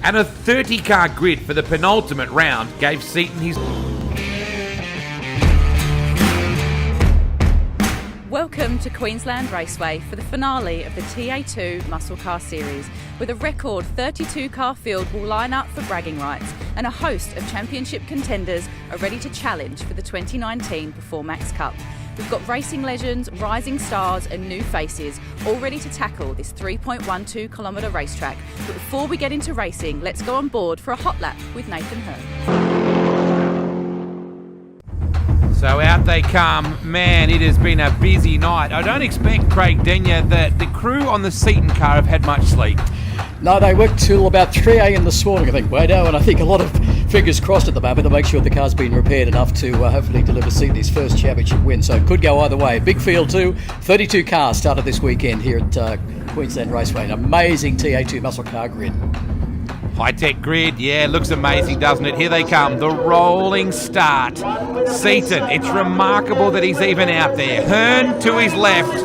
And a 30-car grid for the penultimate round gave Seaton his... Welcome to Queensland Raceway for the finale of the TA2 Muscle Car Series, with a record 32-car field will line up for bragging rights, and a host of championship contenders are ready to challenge for the 2019 Performax Cup. We've got racing legends, rising stars and new faces all ready to tackle this 3.12 kilometre racetrack. But before we get into racing, let's go on board for a hot lap with Nathan Hearn. So out they come. Man, it has been a busy night. I don't expect, Craig Denyer, that the crew on the Seaton car have had much sleep. No, they worked till about 3 a.m. this morning, I think, Wado, and I think a lot of fingers crossed at the moment to make sure the car's been repaired enough to hopefully deliver Seaton his first championship win. So it could go either way. Big field too. 32 cars started this weekend here at Queensland Raceway. An amazing TA2 muscle car grid. High-tech grid, yeah, looks amazing, doesn't it? Here they come, the rolling start. Seaton, it's remarkable that he's even out there. Hearn to his left.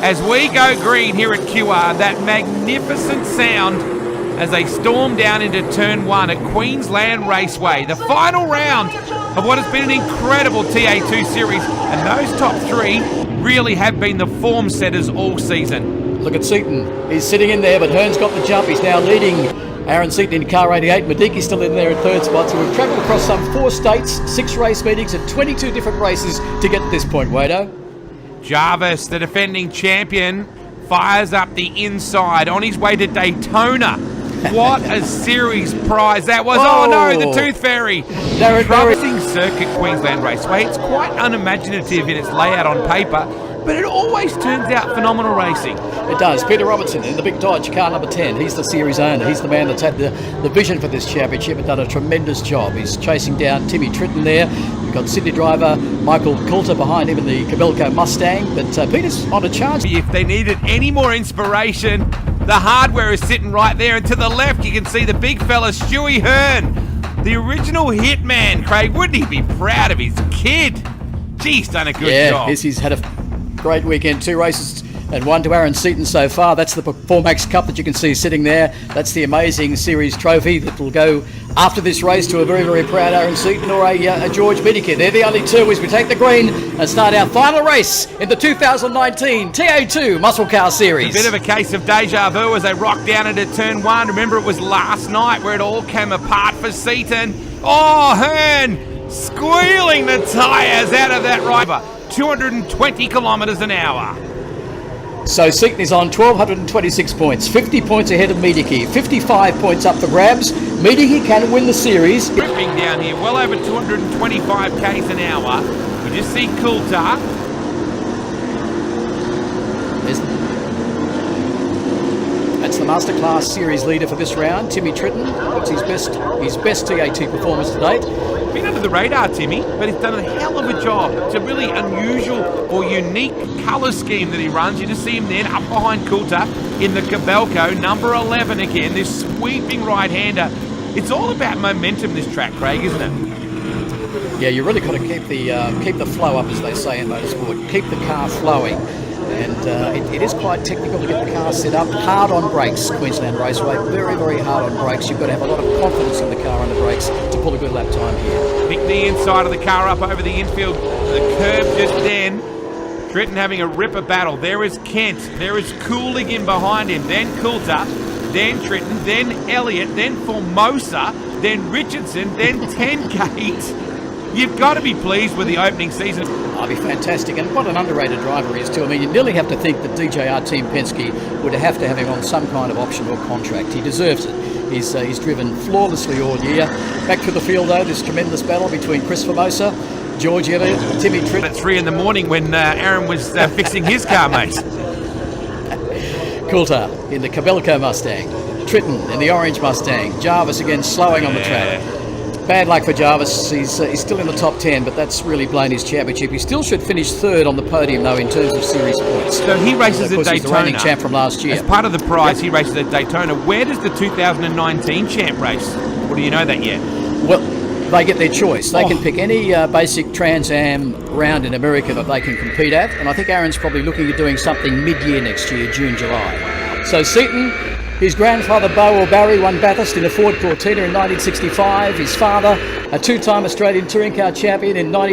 As we go green here at QR, that magnificent sound as they storm down into turn one at Queensland Raceway. The final round of what has been an incredible TA2 series, and those top three really have been the form setters all season. Look at Seaton. He's sitting in there, but Hearn's got the jump. He's now leading Aaron Seaton in car 88. Mediki's still in there in third spot. So we've travelled across some 4 states, 6 race meetings and 22 different races to get to this point, Wado. Jarvis, the defending champion, fires up the inside on his way to Daytona. What a series prize that was. Oh no, the Tooth Fairy. Traversing Circuit Queensland Raceway. It's quite unimaginative in its layout on paper, but it always turns out phenomenal racing. It does. Peter Robertson in the big Dodge, car number 10. He's the series owner. He's the man that's had the vision for this championship and done a tremendous job. He's chasing down Timmy Tritton there. We've got Sydney driver Michael Coulter behind him in the Cabelco Mustang. But Peter's on a charge. If they needed any more inspiration, the hardware is sitting right there. And to the left, you can see the big fella, Stewie Hearn. The original hitman, Craig. Wouldn't he be proud of his kid? Geez, done a good job. Yes, he's had a great weekend. 2 races and 1 to Aaron Seaton so far. That's the Performax Cup that you can see sitting there. That's the amazing series trophy that will go after this race to a very, very proud Aaron Seaton or a George Medicare. They're the only two as we take the green and start our final race in the 2019 TA2 Muscle Car Series. A bit of a case of deja vu as they rock down into turn 1. Remember, it was last night where it all came apart for Seaton. Oh, Hearn squealing the tyres out of that rider. 220 kilometres an hour. So Seaton is on 1,226 points, 50 points ahead of Mediki, 55 points up for grabs. Mediki can win the series. Ripping down here, well over 225 k's an hour. We just see Coulter. That's the Masterclass Series leader for this round, Timmy Tritton. That's his best TA2 performance to date. Been under the radar, Timmy, but he's done a hell of a job. It's a really unusual or unique colour scheme that he runs. You just see him then up behind Coulter in the Cabelco, number 11 again, this sweeping right-hander. It's all about momentum, this track, Craig, isn't it? Yeah, you really got to keep the flow up, as they say in motorsport. Keep the car flowing. And it is quite technical to get the car set up. Hard on brakes, Queensland Raceway. Very, very hard on brakes. You've got to have a lot of confidence in the car on the brakes to pull a good lap time here. Pick the inside of the car up over the infield. The curb just then. Tritton having a ripper battle. There is Kent. There is Cooling in behind him. Then Coulter. Then Tritton. Then Elliott. Then Formosa. Then Richardson. Then Tenkate. You've got to be pleased with the opening season. I'll be fantastic, and what an underrated driver he is too. I mean, you nearly have to think that DJR Team Penske would have to have him on some kind of option or contract. He deserves it. He's driven flawlessly all year. Back to the field though, this tremendous battle between Chris Formosa, George Elliott, Timmy Tritton. At 3 a.m. when Aaron was fixing his car, mate. Coulter in the Cabelco Mustang, Tritton in the orange Mustang, Jarvis again slowing on the track. Bad luck for Jarvis. He's still in the top 10, but that's really blown his championship. He still should finish 3rd on the podium, though, in terms of series points. So he races at Daytona. He's the reigning champ from last year. As part of the prize, he races at Daytona. Where does the 2019 champ race? Or do you know that yet? Well, they get their choice. They can pick any basic Trans Am round in America that they can compete at, and I think Aaron's probably looking at doing something mid-year next year, June, July. So Seaton His grandfather, Beau or Barry, won Bathurst in a Ford Cortina in 1965. His father, a two-time Australian touring car champion in 19